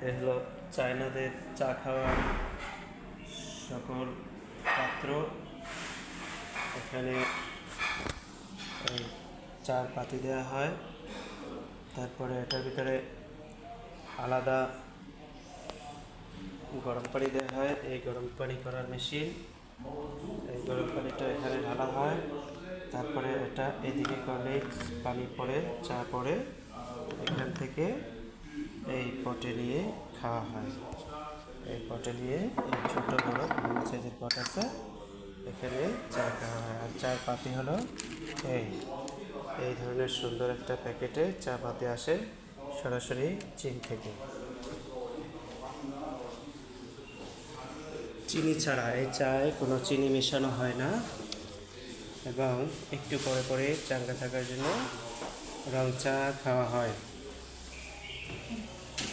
এ হলো চায়নাদের চা খাওয়ার সকল পাত্র। এখানে এই চার পাতি দেওয়া হয়, তারপরে এটার ভিতরে আলাদা গরম পানি দেওয়া হয়। এই গরম পানি করার মেশিন, এই গরম পানিটা এখানে ঢালা হয়, তারপরে এটা এদিকে করলে পানি পড়ে, চা পড়ে, এখান থেকে এই পটে নিয়ে খাওয়া হয়। এই পটে নিয়ে এই ছোটো বড় বিভিন্ন সাইজের পট আছে, এখানে চা খাওয়া হয়। আর চার পাতি হলো এই ধরনের সুন্দর একটা প্যাকেটে চা পাতি আসে সরাসরি চীন থেকে। চিনি ছাড়া এই চায়ে কোনো চিনি মেশানো হয় না, এবং একটু পরে পরে চাঙ্গা থাকার জন্য রং চা খাওয়া হয়।